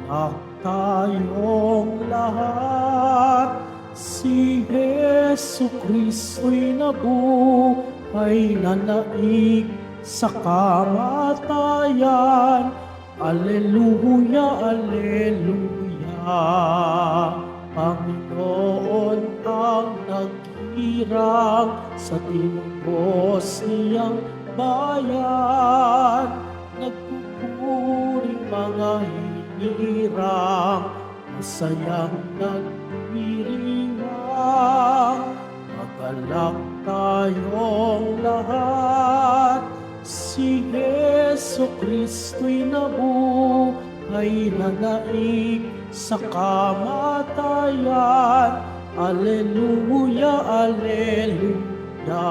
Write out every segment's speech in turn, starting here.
at tayong lahat. Si Jesu Kristo'y nabuhay na naig sa kamatayan. Alleluia, alleluia. Panginoon ang naghirang sa tinubos niyang bayan. Nagpupuring mga hinirang, masayang nagdiriwang. Magalak tayong lahat. Si Jesu Kristo'y nabuhay na naig sa kamatayan. Alleluia, alleluia.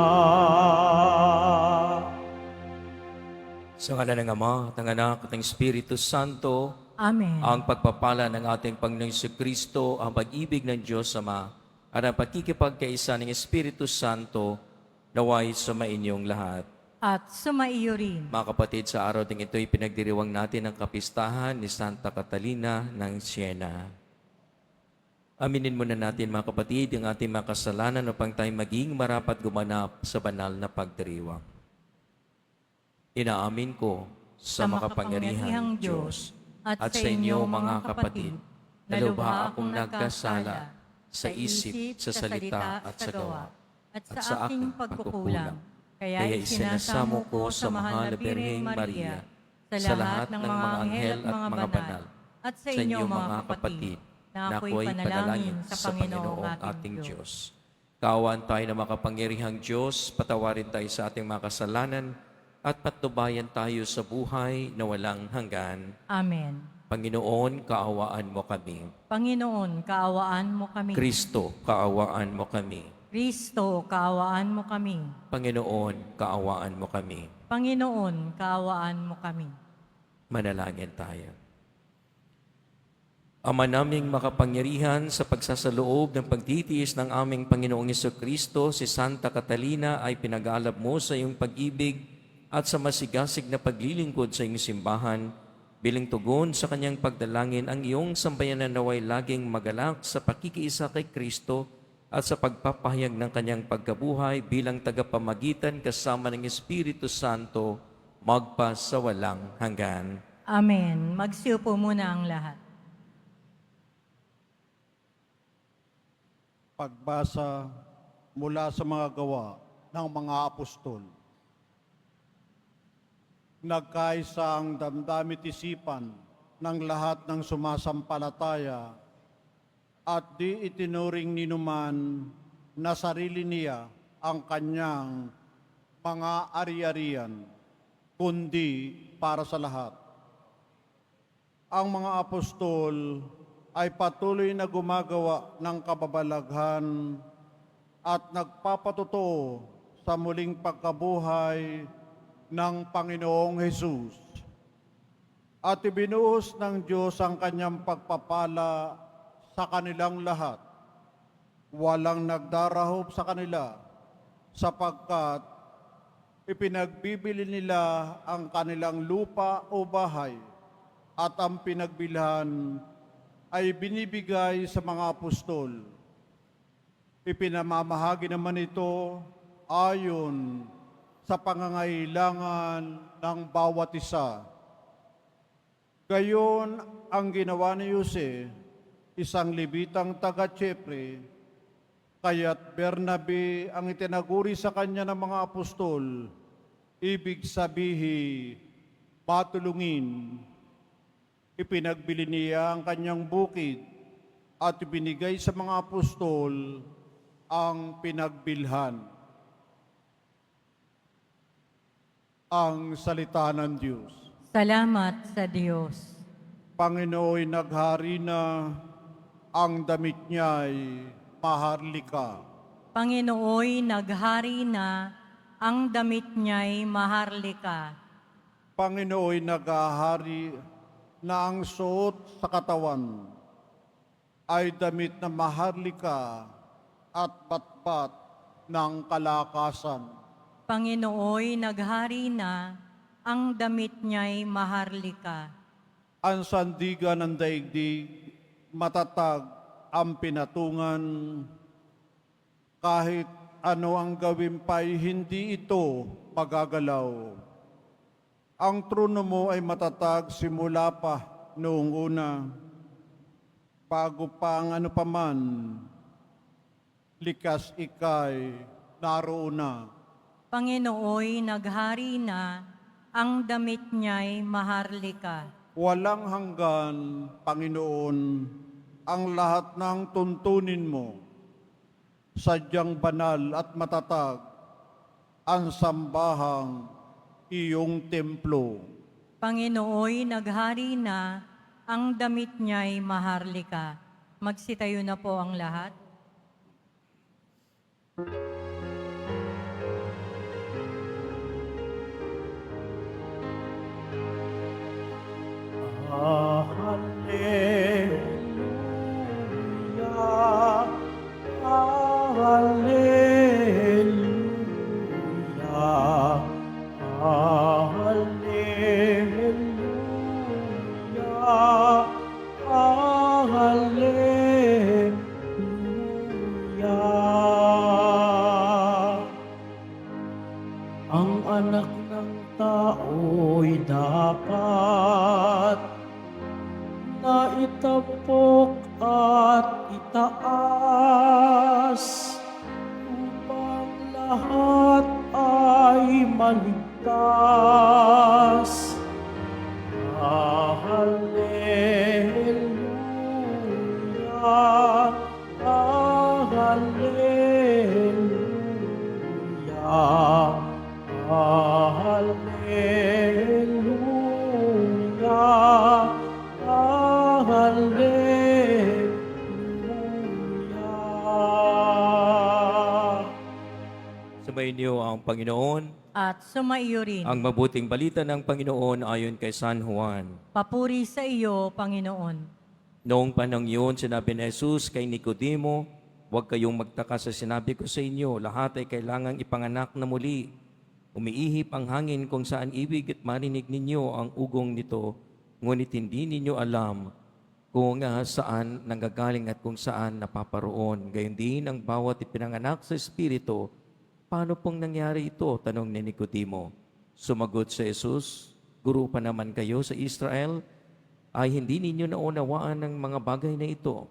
Sa ngala ng Ama, at ng Anak, at ng Espiritu Santo, Amen. ang pagpapala ng ating Panginoong Kristo, ang pag-ibig ng Diyos Ama, at ang pakikipagkaisa ng Espiritu Santo, naway sumainyong lahat. At sumaiyo rin. Mga kapatid, sa araw ding ito'y pinagdiriwang natin ang kapistahan ni Santa Catalina ng Siena. Aminin muna natin mga kapatid ang ating mga kasalanan upang tayo maging marapat gumanap sa banal na pagdiriwang. Inaamin ko sa makapangyarihang Diyos at sa inyo mga kapatid na lubha akong nagkasala sa isip, sa salita at sa gawa at sa aking pagkukulang. Kaya isinasamo ko sa mahal na Birheng Maria, sa lahat ng mga anghel at mga banal, at sa inyo mga kapatid, na ako'y panalangin sa Panginoong ating Diyos. Kaawaan tayo na makapangyarihang Diyos, patawarin tayo sa ating mga kasalanan, at patnubayan tayo sa buhay na walang hanggan. Amen. Panginoon, kaawaan mo kami. Panginoon, kaawaan mo kami. Kristo, kaawaan mo kami. Kristo, kaawaan mo kami. Panginoon, kaawaan mo kami. Panginoon, kaawaan mo kami. Manalangin tayo. Ama naming makapangyarihan, sa pagsasaloob ng pagtitiis ng aming Panginoong Jesucristo, si Santa Catalina ay pinag-aalab mo sa iyong pag-ibig at sa masigasig na paglilingkod sa iyong simbahan. Bilang tugon sa kanyang pagdalangin, ang iyong sambayanan naway laging magalak sa pakikiisa kay Kristo at sa pagpapahayag ng kanyang pagkabuhay bilang tagapamagitan kasama ng Espiritu Santo, magpa sa walang hanggan. Amen. Magsiupo muna ang lahat. Pagbasa mula sa mga gawa ng mga apostol. Nagkaisa ang damdamit isipan ng lahat ng sumasampalataya at di itinuring ninuman na sarili niya ang kanyang mga ari-arian, kundi para sa lahat. Ang mga apostol ay patuloy na gumagawa ng kababalaghan at nagpapatotoo sa muling pagkabuhay ng Panginoong Hesus. At ibinuhos ng Diyos ang kanyang pagpapala sa kanilang lahat. Walang nagdarahop sa kanila sapagkat ipinagbibili nila ang kanilang lupa o bahay at ang pinagbilhan ay binibigay sa mga apostol. Ipinamamahagi naman ito ayon sa pangangailangan ng bawat isa. Gayon ang ginawa ni Jose, isang Levitang taga-Chipre, kaya't Bernabe ang itinaguri sa kanya ng mga apostol, ibig sabihin, patulungin. Ipinagbili niya ang kanyang bukid at ibinigay sa mga apostol ang pinagbilhan. Ang salita ng Diyos. Salamat sa Diyos. Panginooy naghari na, ang damit niya'y maharlika. Panginooy naghari na, ang damit niya'y maharlika. Panginooy naghahari na ang suot sa katawan ay damit na maharlika at batbat ng kalakasan. Panginooy naghari na, ang damit niya'y maharlika. ang sandigan ng daigdig, matatag ang pinatungan, kahit ano ang gawin pa'y hindi ito magagalaw. Ang trono mo ay matatag simula pa noong una, bago pa ang ano paman, likas ika'y naroon na. Panginooy naghari na, ang damit niya'y maharlika. Walang hanggan, Panginoon, ang lahat ng tuntunin mo. Sadyang banal at matatag ang sambahang iyong templo. Panginooy naghari na, ang damit niya'y maharlika. Magsitayo na po ang lahat. Hallelujah, hallelujah, hallelujah, hallelujah. Ang anak ng tao'y dapat na itapok at itaas upang lahat ay maligtas. Hallelujah, hallelujah, hallelujah, hallelujah. Sumayin niyo ang Panginoon. At sumaiyo rin. Ang mabuting balita ng Panginoon ayon kay San Juan. Papuri sa iyo, Panginoon. Noong panahon yun, sinabi ni Jesus kay Nicodemo, huwag kayong magtaka sa sinabi ko sa inyo, lahat ay kailangang ipanganak na muli. Umiihip ang hangin kung saan ibig at marinig ninyo ang ugong nito, ngunit hindi ninyo alam kung saan nanggagaling at kung saan napaparoon. Gayon din ang bawat ipinanganak sa Espiritu. Paano pong nangyari ito? Tanong ni Nicodemo. Sumagot si Jesus, guro pa naman kayo sa Israel, ay hindi ninyo naunawaan ng mga bagay na ito.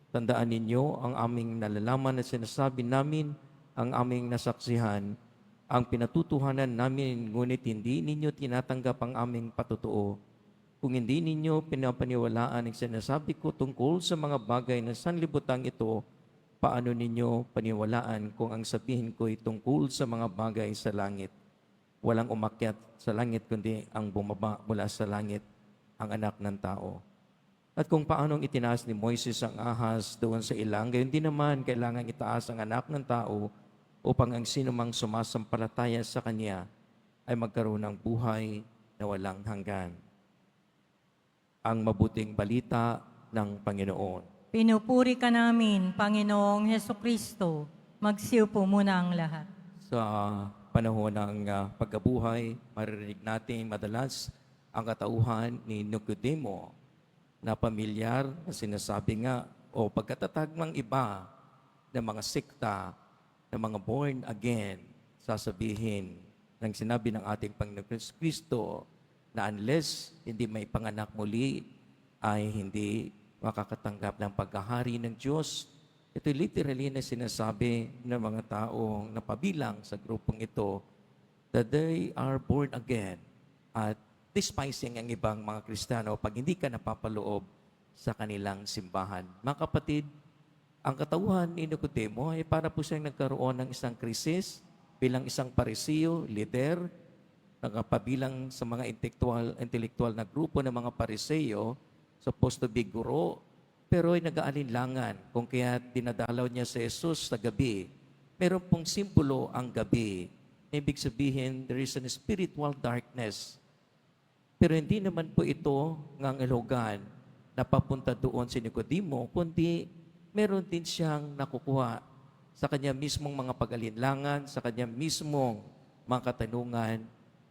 Tandaan ninyo ang aming nalalaman na sinasabi namin, ang aming nasaksihan, ang pinatutuhanan namin, ngunit hindi ninyo tinatanggap ang aming patutuo. Kung hindi ninyo pinapaniwalaan ang sinasabi ko tungkol sa mga bagay na sanlibutan ito, paano ninyo paniwalaan kung ang sabihin ko'y tungkol sa mga bagay sa langit? Walang umakyat sa langit, kundi ang bumaba mula sa langit, ang anak ng tao. At kung paanong itinaas ni Moises ang ahas doon sa ilang, gayon din naman kailangan itaas ang anak ng tao upang ang sinumang sumasampalataya sa Kanya ay magkaroon ng buhay na walang hanggan. Ang mabuting balita ng Panginoon. Pinupuri ka namin, Panginoong Hesukristo. Magsiupo muna ang lahat. Sa panahon ng pagkabuhay, maririnig natin madalas ang katauhan ni Nicodemo na pamilyar na sinasabi nga o pagkatatag ng iba ng mga sekta, ng mga born again, sasabihin ng sinabi ng ating Panginoon Kristo na unless hindi may panganak muli ay hindi makakatanggap ng pagkahari ng Diyos. Ito literally na sinasabi ng mga taong napabilang sa grupong ito that they are born again at despising ang ibang mga Kristiyano pag hindi ka napapaloob sa kanilang simbahan. Mga kapatid, ang katauhan ni Nicodemo ay para po siyang nagkaroon ng isang krisis bilang isang parisiyo, leader, nakapabilang sa mga intelektual na grupo ng mga pariseyo, supposed to be guro, pero ay nag-aalinlangan kung kaya dinadalaw niya si Jesus sa gabi. Meron pong simbolo ang gabi. Ibig sabihin, there is a spiritual darkness. Pero hindi naman po ito ngang elogan na papunta doon si Nicodemo, kundi meron din siyang nakukuha sa kanya mismong mga pag-alinlangan, sa kanya mismong mga katanungan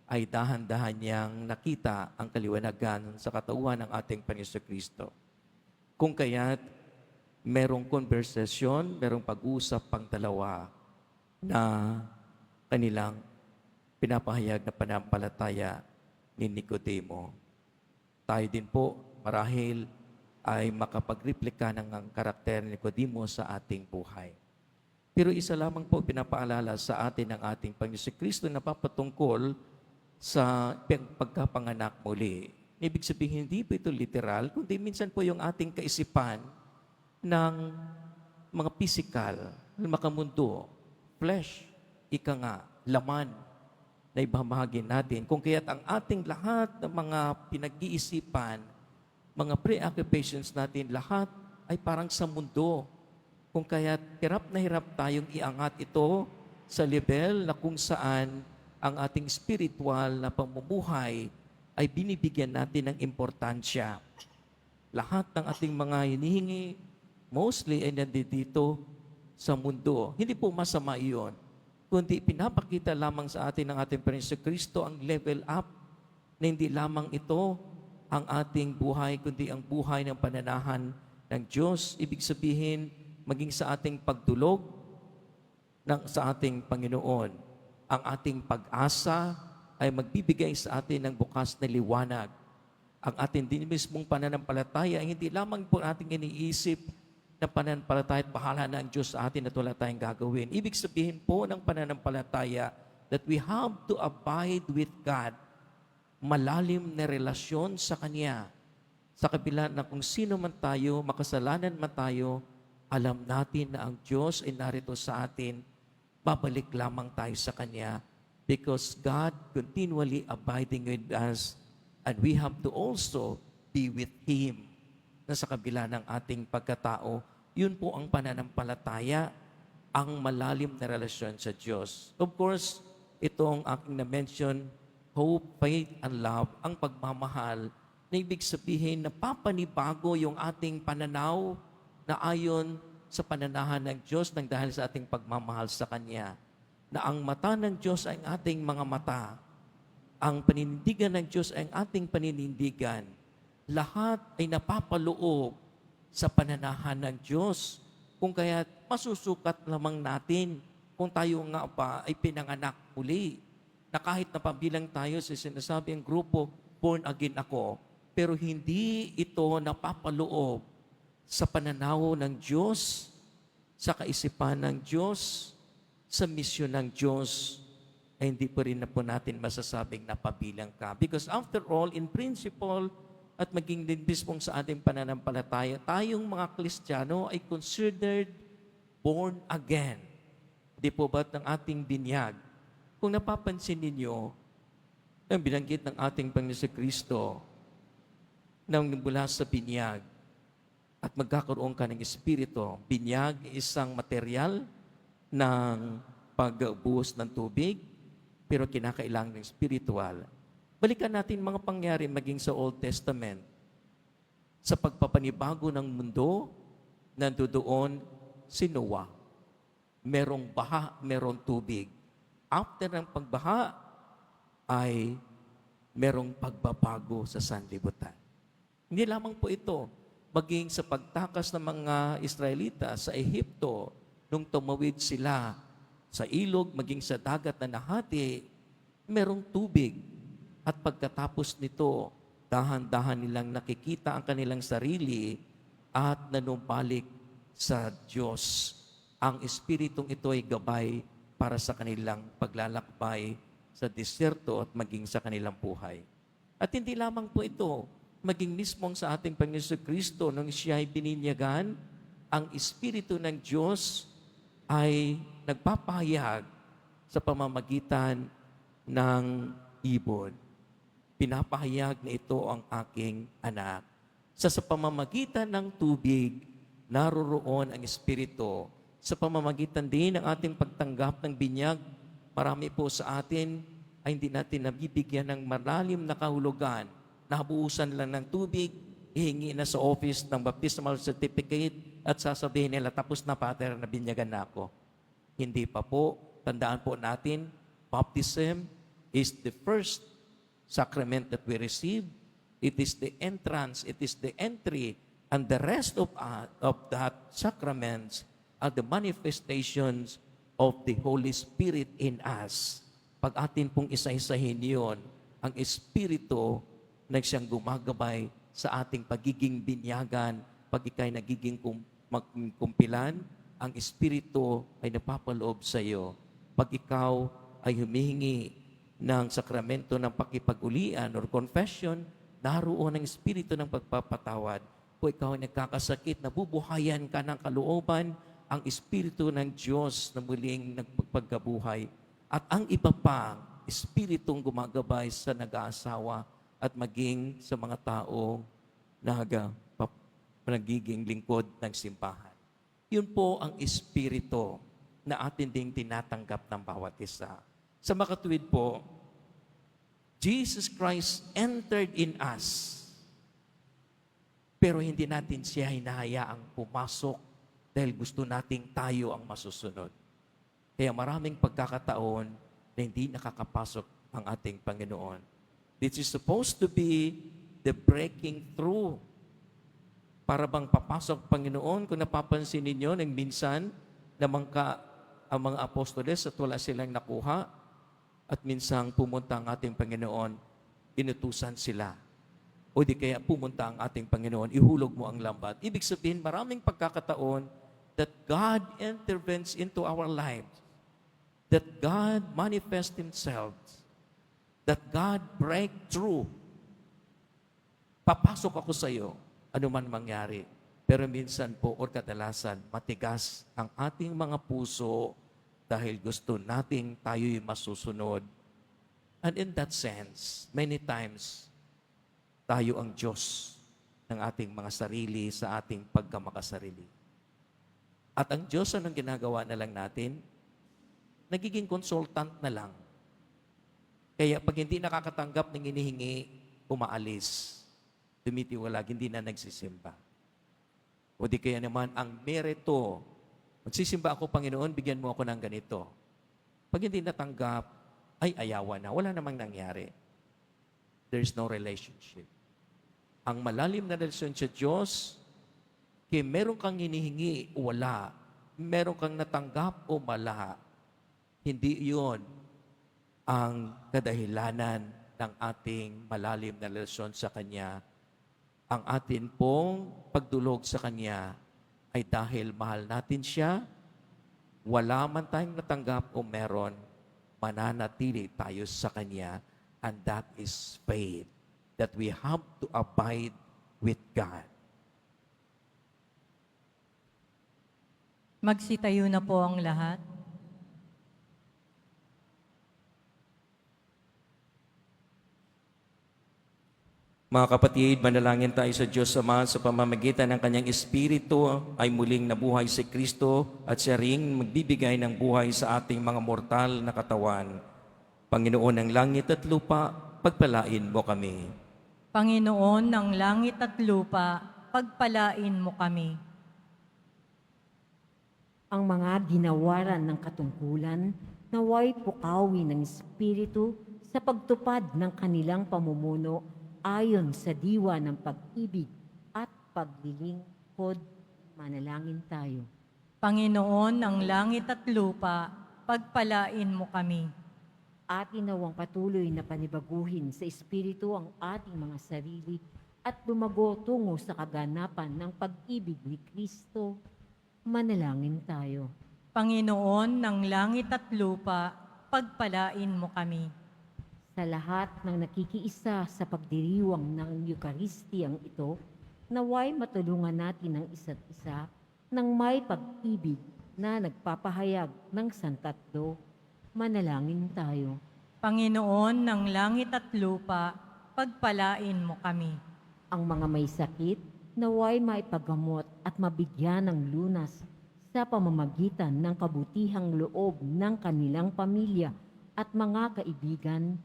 ay dahan-dahan niyang nakita ang kaliwanagan sa katauhan ng ating Panginoon Kristo. Kung kaya't merong konversasyon, merong pag-usap pang dalawa na kanilang pinapahayag na panampalataya ni Nicodemo. Tayo din po marahil ay makapagreplika ng ang karakter ni Nicodemo sa ating buhay. Pero isa lamang po pinapaalala sa atin ng ating Panginoon Kristo na papatungkol sa pagkapanganak muli. Ibig sabihin, hindi po ito literal, kundi minsan po yung ating kaisipan ng mga physical, makamundo, flesh, ika nga, laman na ibahagi natin. Kung kaya't ang ating lahat ng mga pinag-iisipan, mga preoccupations natin, lahat ay parang sa mundo. Kung kaya't hirap na hirap tayong iangat ito sa level na kung saan ang ating spiritual na pamumuhay ay binibigyan natin ng importansya. Lahat ng ating mga hinihingi, mostly ay nandito sa mundo. Hindi po masama iyon, kundi pinapakita lamang sa atin ng ating Panginoon Kristo ang level up na hindi lamang ito ang ating buhay, kundi ang buhay ng pananahan ng Diyos. Ibig sabihin, maging sa ating pagdulog sa ating Panginoon. Ang ating pag-asa ay magbibigay sa atin ng bukas na liwanag. Ang ating din mismong pananampalataya ay hindi lamang po ating iniisip na pananampalataya at bahala na ang Diyos sa atin at wala tayong gagawin. Ibig sabihin po ng pananampalataya that we have to abide with God. Malalim na relasyon sa Kanya. Sa kabila na kung sino man tayo, makasalanan man tayo, alam natin na ang Diyos ay narito sa atin. Babalik lamang tayo sa Kanya because God continually abiding with us and we have to also be with Him. Na sa kabila ng ating pagkatao, yun po ang pananampalataya, ang malalim na relasyon sa Diyos. Of course, itong aking na-mention, hope, faith, and love, ang pagmamahal, na ibig sabihin na papanibago yung ating pananaw na ayon sa pananahan ng Diyos nang dahil sa ating pagmamahal sa Kanya. Na ang mata ng Diyos ay ang ating mga mata. Ang paninindigan ng Diyos ay ang ating paninindigan. Lahat ay napapaloob sa pananahan ng Diyos. Kung kaya masusukat lamang natin kung tayo nga pa ay pinanganak muli. Na kahit napabilang tayo sa sinasabing grupo, born again ako, pero hindi ito napapaloob sa pananaw ng Diyos, sa kaisipan ng Diyos, sa misyon ng Diyos, ay hindi po rin na po natin masasabing napabilang ka. Because after all, in principle, at maging din mismong sa ating pananampalataya, tayong mga Kristiyano ay considered born again. Di po ba't ng ating binyag? Kung napapansin ninyo, ang binanggit ng ating Panginoon Kristo, nang mula sa binyag, at magkakaroon ka ng espiritu. Binyag, isang material ng pagbuhos ng tubig, pero kinakailangan ng spiritual. Balikan natin mga pangyari maging sa Old Testament. Sa pagpapanibago ng mundo, nandoon si Noah. Merong baha, merong tubig. After ng pagbaha, ay merong pagbabago sa sanlibutan. Hindi lamang po ito, maging sa pagtakas ng mga Israelita sa Ehipto, nung tumawid sila sa ilog, maging sa dagat na nahati, merong tubig. At pagkatapos nito, dahan-dahan nilang nakikita ang kanilang sarili at nanumbalik sa Diyos. Ang Espiritong ito ay gabay para sa kanilang paglalakbay sa disyerto at maging sa kanilang buhay. At hindi lamang po ito, maging mismong sa ating Panginoon Kristo nung siya ay bininyagan, ang Espiritu ng Diyos ay nagpapahayag sa pamamagitan ng ibon. Pinapahayag na ito ang aking anak. Sa pamamagitan ng tubig, naroroon ang Espiritu. Sa pamamagitan din ng ating pagtanggap ng binyag, marami po sa atin ay hindi natin nabibigyan ng malalim na kahulugan. Nabuhusan lang ng tubig, ihingi na sa office ng baptismal certificate at sasabihin nila, tapos na pater, nabinyagan na ako. Hindi pa po. Tandaan po natin, baptism is the first sacrament that we receive. It is the entrance, it is the entry, and the rest of that sacraments are the manifestations of the Holy Spirit in us. Pag atin pong isa-isahin yun, ang Espiritu na siyang gumagabay sa ating pagiging binyagan, pag ikay nagiging kumpilan, ang Espiritu ay napapaloob sa iyo. Pag ikaw ay humihingi ng sakramento ng pakipag-ulian or confession, naroon ang Espiritu ng pagpapatawad. Kung ikaw ay nagkakasakit, nabubuhayan ka ng kalooban, ang Espiritu ng Diyos na muling nagpagkabuhay. At ang iba pang Espiritong gumagabay sa nag-aasawa at maging sa mga tao na nagiging lingkod ng simbahan. Yun po ang Espiritu na atin ding tinatanggap ng bawat isa. Sa makatuwid po, Jesus Christ entered in us. Pero hindi natin siya hinahayaang pumasok dahil gusto nating tayo ang masusunod. Kaya maraming pagkakataon na hindi nakakapasok ang ating Panginoon. This is supposed to be the breaking through. Para bang papasok Panginoon, kung napapansin ninyo, nang minsan, ang mga apostoles at wala silang nakuha, at minsang pumunta ang ating Panginoon, inutusan sila. O di kaya pumunta ang ating Panginoon, ihulog mo ang lambat. Ibig sabihin, maraming pagkakataon that God intervenes into our lives, that God manifests Himself, that God break through. Papasok ako sa iyo, ano man mangyari. Pero minsan po, o kadalasan, matigas ang ating mga puso dahil gusto nating tayo'y masusunod. And in that sense, many times, tayo ang Diyos ng ating mga sarili sa ating pagkamakasarili. At ang Diyos, anong ginagawa na lang natin? Nagiging consultant na lang. Kaya pag hindi nakakatanggap ng hinihingi, umaalis. Tumitiwalag, hindi na nagsisimba. O di kaya naman, ang merito, magsisimba ako, Panginoon, bigyan mo ako ng ganito. Pag hindi natanggap, ay ayawan na. Wala namang nangyari. There's no relationship. Ang malalim na relasyon sa Diyos, kaya meron kang hinihingi o wala, meron kang natanggap o wala, hindi iyon ang kadahilanan ng ating malalim na relasyon sa Kanya. Ang atin pong pagdulog sa Kanya ay dahil mahal natin Siya, wala man tayong natanggap o meron, mananatili tayo sa Kanya, and that is faith, that we have to abide with God. Magsitayo na po ang lahat. Mga kapatid, manalangin tayo sa Diyos Ama sa pamamagitan ng Kanyang Espiritu ay muling nabuhay si Kristo at siya ring magbibigay ng buhay sa ating mga mortal na katawan. Panginoon ng langit at lupa, pagpalain mo kami. Panginoon ng langit at lupa, pagpalain mo kami. Ang mga ginawaran ng katungkulan, naway pukawi ng Espiritu sa pagtupad ng kanilang pamumuno ayon sa diwa ng pag-ibig at paglilingkod. Manalangin tayo. Panginoon ng langit at lupa, pagpalain mo kami. Atin nawang patuloy na panibaguhin sa Espiritu ang ating mga sarili at lumago tungo sa kaganapan ng pag-ibig ni Kristo. Manalangin tayo. Panginoon ng langit at lupa, pagpalain mo kami. Sa lahat ng nakikiisa sa pagdiriwang ng Eukaristiyang ito, naway matulungan natin ang isa't isa ng may pag-ibig na nagpapahayag ng santatlo. Manalangin tayo. Panginoon ng langit at lupa, pagpalain mo kami. Ang mga may sakit, naway maipagamot at mabigyan ng lunas sa pamamagitan ng kabutihang loob ng kanilang pamilya at mga kaibigan.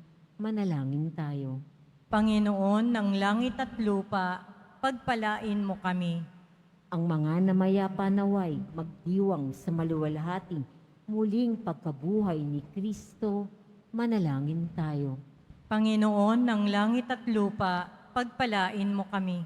Manalangin tayo. Panginoon ng langit at lupa, pagpalain mo kami. Ang mga namayapa naway magdiwang sa maluwalhating muling pagkabuhay ni Kristo. Manalangin tayo. Panginoon ng langit at lupa, pagpalain mo kami.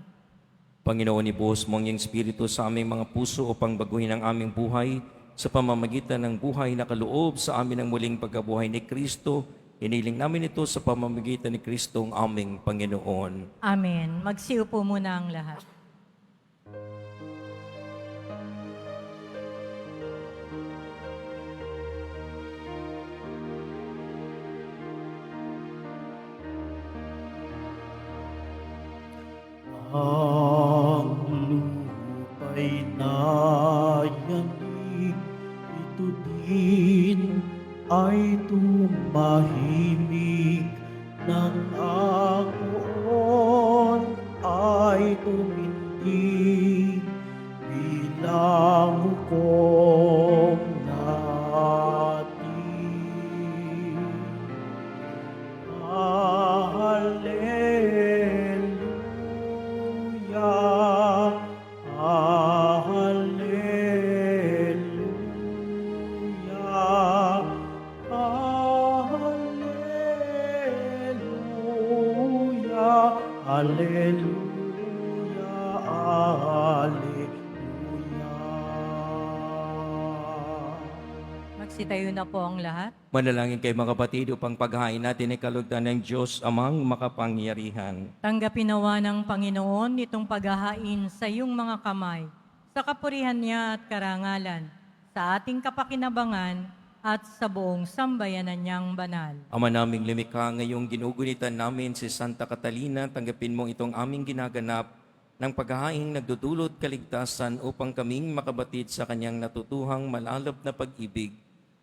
Panginoon, ibuhos mo ang iyong Espiritu sa aming mga puso upang baguhin ang aming buhay sa pamamagitan ng buhay na kaloob sa amin ang muling pagkabuhay ni Kristo. Iniling namin ito sa pamamagitan ni Kristo ang aming Panginoon. Amen. Magsiupo muna ang lahat. Ang lupa'y nayanig, ito din ay tumahimik, nang akoon ay tumindig, bilang hukom natin. Hallelujah, hallelujah, hallelujah, hallelujah, hallelujah. Magsitayo na po ang lahat. Manalangin kayo mga kapatid upang paghain natin ay kalugdan ng Diyos amang makapangyarihan. Tanggapin nawa ng Panginoon itong paghahain sa iyong mga kamay, sa kapurihan niya at karangalan, sa ating kapakinabangan at sa buong sambayanan niyang banal. Ama naming lumikha, ngayong ginugunitan namin si Santa Catalina, tanggapin mo itong aming ginaganap ng paghahaing nagdudulot kaligtasan upang kaming makabatid sa kanyang natutuhang malalap na pag-ibig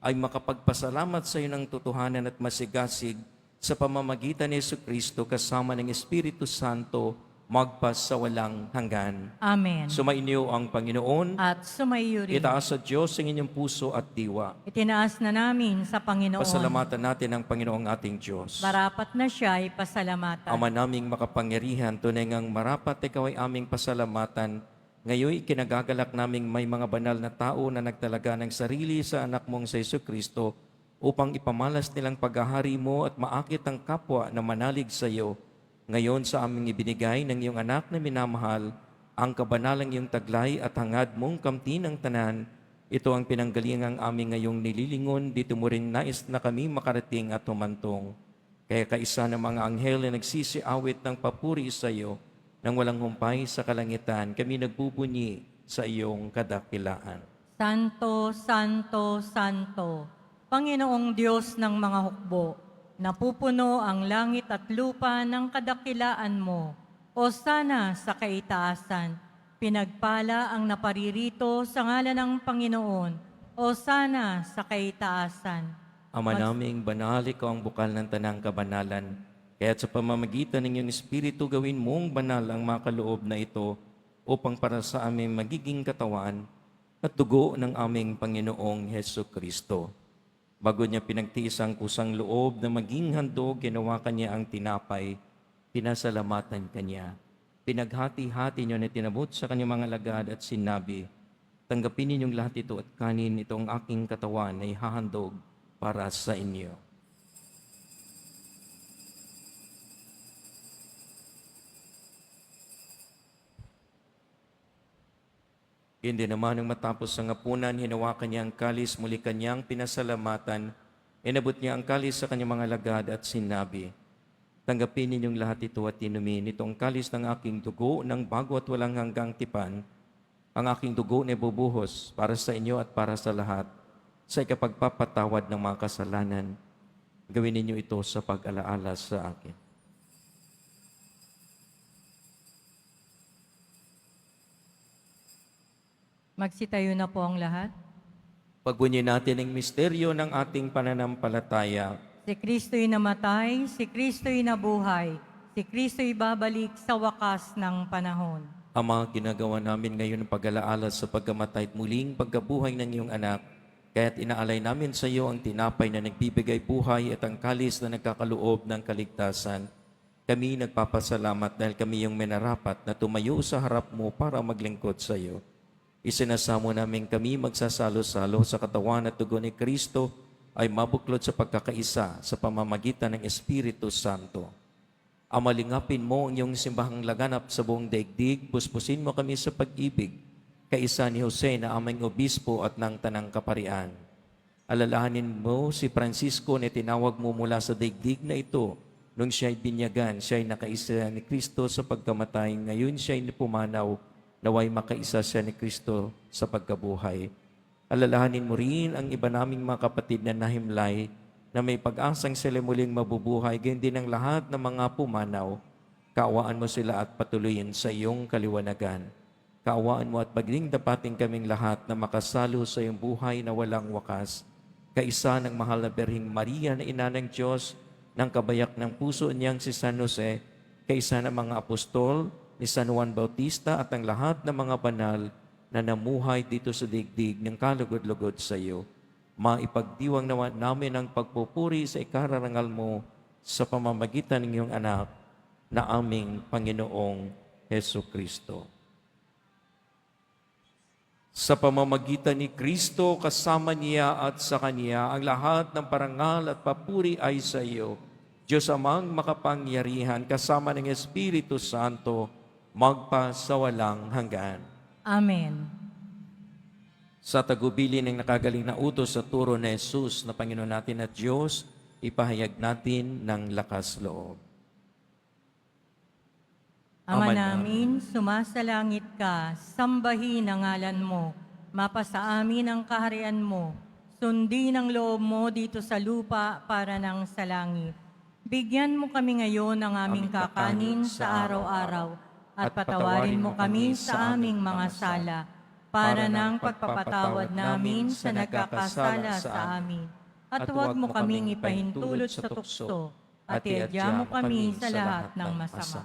ay makapagpasalamat sa iyo ng totohanan at masigasig sa pamamagitan ni Jesucristo kasama ng Espiritu Santo magpas sa walang hanggan. Amen. Sumainyo ang Panginoon. At sumaiyo rin. Itaas sa Diyos ang inyong puso at diwa. Itinaas na namin sa Panginoon. Pasalamatan natin ang Panginoong ating Diyos. Marapat na siya ay pasalamatan. Ama naming makapangyarihan, tunay ngang marapat ikaw ay aming pasalamatan. Ngayon, ikinagagalak naming may mga banal na tao na nagtalaga ng sarili sa anak mong sa Jesucristo upang ipamalas nilang paghahari mo at maakit ang kapwa na manalig sa iyo. Ngayon sa aming ibinigay ng iyong anak na minamahal, ang kabanalang iyong taglay at hangad mong kamtin ng tanan, ito ang pinanggalingang aming ngayong nililingon, dito mo rin nais na kami makarating at humantong. Kaya kaisa ng mga anghel na nagsisiawit ng papuri sa iyo, nang walang humpay sa kalangitan, kami nagbubunyi sa iyong kadakilaan. Santo, Santo, Santo, Panginoong Diyos ng mga hukbo, napupuno ang langit at lupa ng kadakilaan mo. O sana sa kaitaasan, pinagpala ang naparirito sa ngalan ng Panginoon. O sana sa kaitaasan. Ama naming banal, ikaw ang bukal ng tanang kabanalan. Kaya't sa pamamagitan ng iyong Espiritu, gawin mong banal ang makaloob na ito upang para sa aming magiging katawan at dugo ng aming Panginoong Jesucristo. Bago niya pinagtiis ang kusang loob na maging handog, ginawa kanya ang tinapay, pinasalamatan kanya. Pinaghati-hati niyo na tinabot sa kanyang mga lagad at sinabi, tanggapin ninyong lahat ito at kanin, itong aking katawan na ihahandog para sa inyo. Hindi naman nang matapos ang hapunan, hinawakan niya ang kalis, muli kanyang pinasalamatan, inabot niya ang kalis sa kanyang mga lagad at sinabi, tanggapin ninyong lahat ito at inumin, itong kalis ng aking dugo ng bago at walang hanggang tipan, ang aking dugo na bubuhos para sa inyo at para sa lahat, sa ikapagpapatawad ng mga kasalanan. Gawin ninyo ito sa pag-alaala sa akin. Magsitayo na po ang lahat. Pagbunyi natin ang misteryo ng ating pananampalataya. Si Kristo'y namatay, si Kristo'y nabuhay, si Kristo'y babalik sa wakas ng panahon. Ama, ginagawa namin ngayon ang pag-alaala sa pagkamatay at muling pagkabuhay ng iyong anak. Kaya't inaalay namin sa iyo ang tinapay na nagbibigay buhay at ang kalis na nagkakaloob ng kaligtasan. Kami nagpapasalamat dahil kami yung minarapat na tumayo sa harap mo para maglingkod sa iyo. Isinasamo namin kami magsasalo-salo sa katawan at dugo ni Kristo ay mabuklod sa pagkakaisa sa pamamagitan ng Espiritu Santo. Amalingapin mo ang iyong simbahang laganap sa buong daigdig, puspusin mo kami sa pag-ibig, kaisa ni Jose na aming obispo at ng tanang kaparian. Alalahanin mo si Francisco na tinawag mo mula sa daigdig na ito. Nung siya'y binyagan, siya'y nakaisa ni Kristo sa pagkamatay. Ngayon siya'y pumanaw, naway makaisa siya ni Kristo sa pagkabuhay. Alalahanin mo rin ang iba naming mga kapatid na nahimlay na may pag-asang sila muling mabubuhay, gayon din ang lahat ng mga pumanaw. Kaawaan mo sila at patuloyin sa iyong kaliwanagan. Kaawaan mo at pagling dapating kaming lahat na makasalo sa iyong buhay na walang wakas. Kaisa ng mahal na Birheng Maria na ina ng Diyos, ng kabayak ng puso niyang si San Jose, kaisa ng mga apostol, ni San Juan Bautista at ang lahat ng mga banal na namuhay dito sa digdig ng kalugod-lugod sa iyo. Maipagdiwang naman namin ang pagpupuri sa ikararangal mo sa pamamagitan ng iyong anak na aming Panginoong Heso Kristo. Sa pamamagitan ni Kristo, kasama niya at sa Kanya, ang lahat ng parangal at papuri ay sa iyo. Diyos amang makapangyarihan, kasama ng Espiritu Santo, magpa sa walang hanggan. Amen. Sa tagubilin ng nakagaling na utos sa turo ni Jesus na Panginoon natin at Diyos, ipahayag natin ng lakas loob. Ama namin, sumasalangit ka, sambahin ang ngalan mo, mapasa amin ang kaharian mo, sundin ang loob mo dito sa lupa para nang sa langit. Bigyan mo kami ngayon ng aming kakanin sa araw-araw, at patawarin mo kami sa aming mga sala, para ng pagpapatawad namin sa nagkakasala sa amin. At huwag mo kaming ipahintulot sa tukso, at iadya mo kami sa lahat ng masama.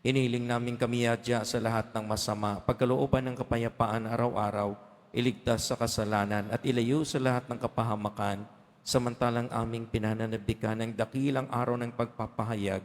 Iniling namin kami adya sa lahat ng masama, pagkalooban ng kapayapaan araw-araw, iligtas sa kasalanan at ilayo sa lahat ng kapahamakan, samantalang aming pinananabikan ng dakilang araw ng pagpapahayag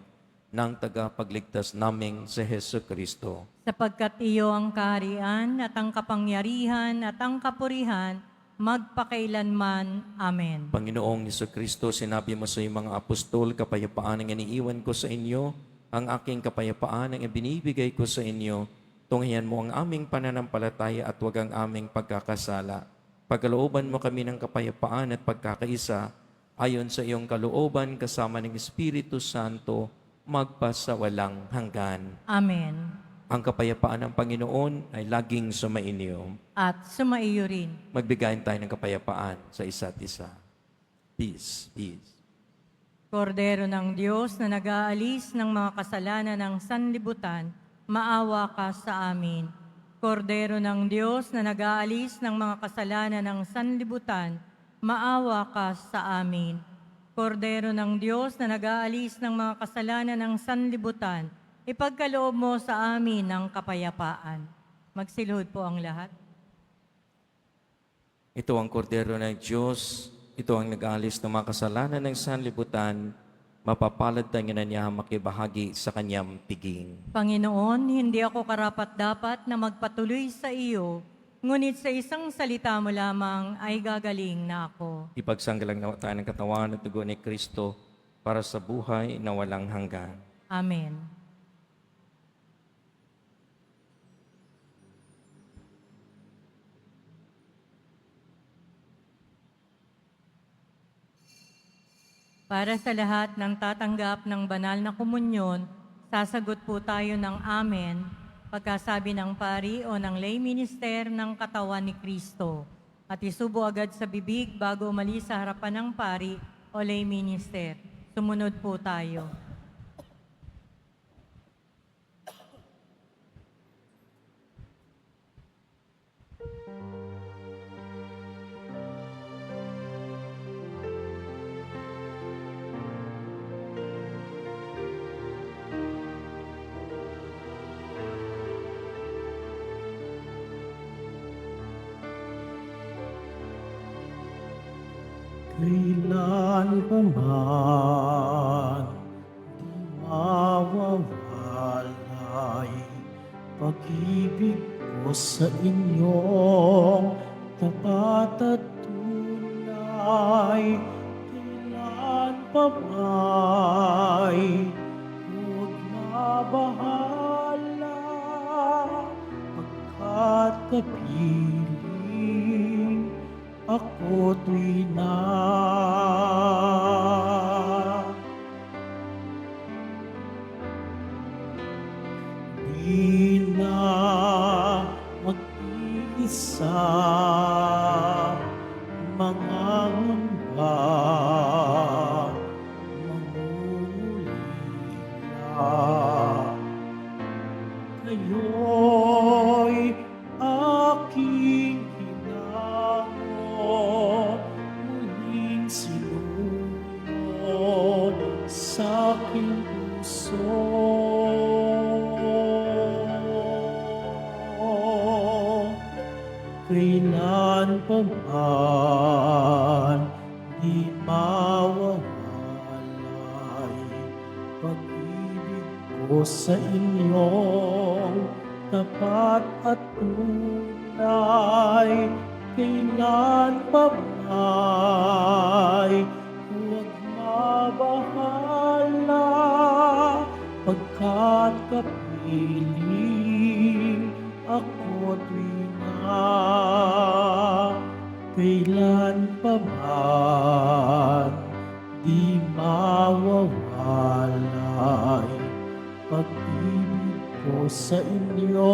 ng tagapagligtas naming si Heso Kristo. Sapagkat iyo ang kaharian at ang kapangyarihan at ang kapurihan, magpakailanman. Amen. Panginoong Heso Kristo, sinabi mo sa iyong mga apostol, kapayapaan ang iniiwan ko sa inyo, ang aking kapayapaan ang ibinibigay ko sa inyo. Tunghayan mo ang aming pananampalataya at huwag ang aming pagkakasala. Pagkalooban mo kami ng kapayapaan at pagkakaisa, ayon sa iyong kalooban kasama ng Espiritu Santo, magpasawalang hanggan. Amen. Ang kapayapaan ng Panginoon ay laging sumainyo. At sumaiyo rin. Magbigayin tayo ng kapayapaan sa isa't isa. Peace, peace. Kordero ng Diyos na nag-aalis ng mga kasalanan ng sanlibutan, maawa ka sa amin. Kordero ng Diyos na nag-aalis ng mga kasalanan ng sanlibutan, maawa ka sa amin. Kordero ng Diyos na nag-aalis ng mga kasalanan ng sanlibutan, ipagkaloob mo sa amin ng kapayapaan. Magsilhod po ang lahat. Ito ang kordero ng Diyos. Ito ang nag-aalis ng mga kasalanan ng sanlibutan. Mapapalad tayo na niya makibahagi sa kanyang piging. Panginoon, hindi ako karapat-dapat na magpatuloy sa iyo, ngunit sa isang salita mo lamang ay gagaling na ako. Ipagsanggalang nawa tayo ng katawan at dugo ni Kristo para sa buhay na walang hanggan. Amen. Para sa lahat ng tatanggap ng banal na komunyon, sasagot po tayo ng Amen pagkasabi ng pari o ng lay minister ng katawan ni Kristo. At isubo agad sa bibig bago umalis sa harapan ng pari o lay minister. Sumunod po tayo. Kailan pa man di mawawalay pag-ibig ko sa inyong tapat at tunay. pamay, huwag mabahala, pagkat kapiling ako to'y na. Di na mag-iisa, mga ngamba, mangungulila. Kayo'y aking hinango, muling sinunod sa aking puso. Kailan pa man di mawawalay pag-ibig ko sa inyong tapat at tunay. Kailan pa man huwag mabahala, pagkat kapiling ako to'y kailan pa man di mawawalay pag-ibig ko sa inyo,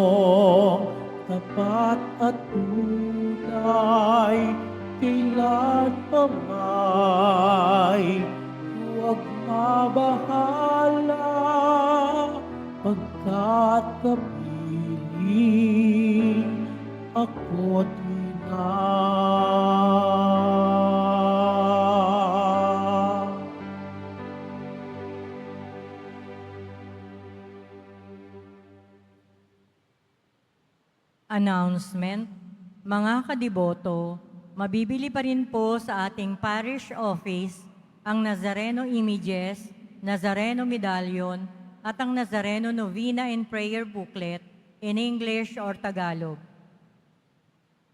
tapat at tunay. Kailan pa man huwag mabahala, pagkat kapiling ako't na. Announcement. Mga kadiboto, mabibili pa rin po sa ating parish office ang Nazareno Images, Nazareno Medallion, at ang Nazareno Novena and Prayer Booklet in English or Tagalog.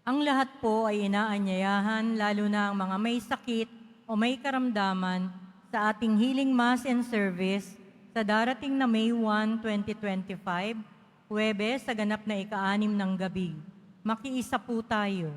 Ang lahat po ay inaanyayahan, lalo na ang mga may sakit o may karamdaman, sa ating Healing Mass and Service sa darating na May 1, 2025, Huwebes sa ganap na ika-6 ng gabi. Makiisa po tayo.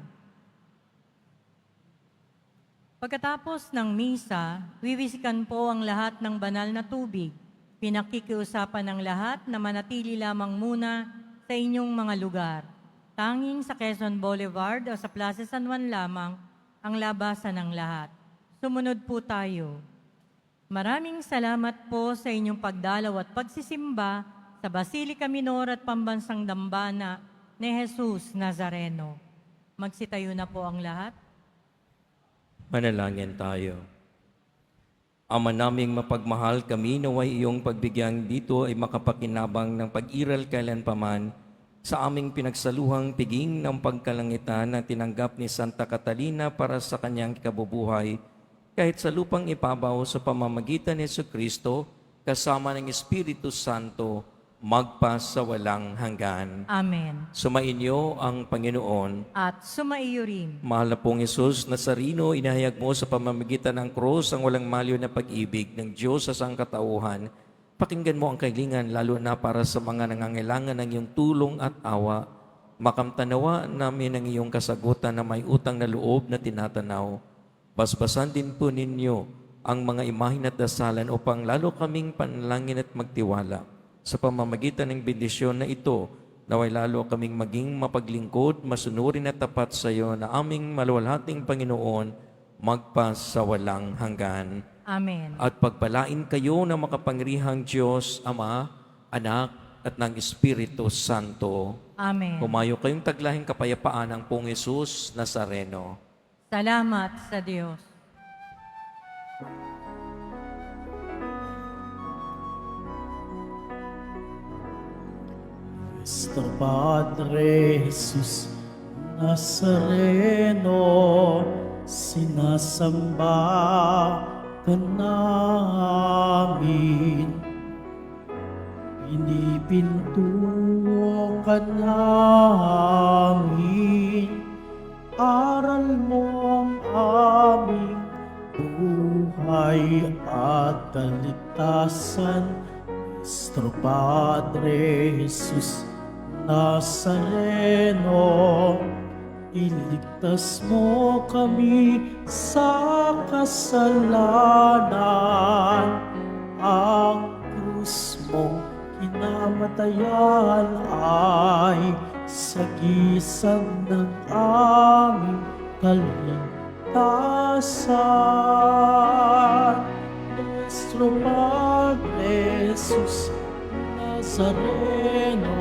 Pagkatapos ng misa, wiwisikan po ang lahat ng banal na tubig. Pinakikiusapan ng lahat na manatili lamang muna sa inyong mga lugar. Tanging sa Quezon Boulevard o sa Plaza San Juan lamang ang labasan ng lahat. Sumunod po tayo. Maraming salamat po sa inyong pagdalaw at pagsisimba sa Basilica Minor at Pambansang Dambana ni Jesus Nazareno. Magsitayo na po ang lahat. Manalangin tayo. Ama naming mapagmahal, kami naway iyong pagbigyang dito ay makapakinabang ng pag-iral kailanpaman sa aming pinagsaluhang piging ng pagkalangitan na tinanggap ni Santa Catalina para sa kanyang kabubuhay, kahit sa lupang ipabaw sa pamamagitan ni Jesucristo, kasama ng Espiritu Santo, magpa sa walang hanggan. Amen. Sumainyo ang Panginoon. At sumaiyo rin. Mahal na pong Jesus Nazareno, inahayag mo sa pamamagitan ng krus ang walang maliw na pag-ibig ng Diyos sa sangkatauhan. Pakinggan mo ang kailangan, lalo na para sa mga nangangailangan ng iyong tulong at awa. Makamtanawa namin ang iyong kasagutan na may utang na loob na tinatanaw. Basbasan din po ninyo ang mga imahin at dasalan upang lalo kaming panalangin at magtiwala. Sa pamamagitan ng bendisyon na ito, naway lalo kaming maging mapaglingkod, masunurin at tapat sa iyo na aming maluwalhating Panginoon, magpa sa walang hanggan. Amen. At pagpalain kayo ng makapangyarihang Diyos, Ama, Anak, at ng Espiritu Santo. Amen. Humayo kayong taglahing kapayapaan ng Pong Jesus Nazareno. Salamat sa Diyos. Nuestro Padre Jesus Nazareno, sinasamba ka namin. Pinipintuo ka namin. Aral mo ang aming buhay. buhay at kaligtasan, Nuestro Padre Jesus Nazareno, iligtas mo kami sa kasalanan. Ang krus mong kinamatayan ay sagisag ng aming kaligtasan. Nuestro Padre Jesus Nazareno,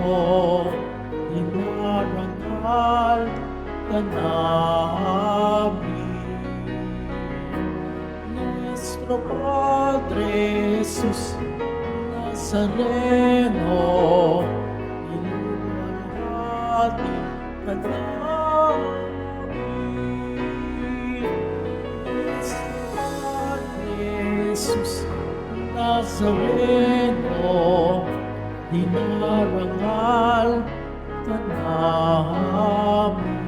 inarangal ka namin. Nuestro Padre Jesus Nazareno, inuwalhati ka namin. Nuestro Padre Jesus Nazareno, dinarangal ka namin.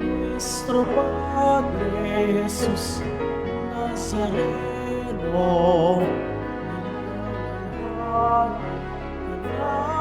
Nuestro Padre Jesus Nazareno, dinarangal ka namin.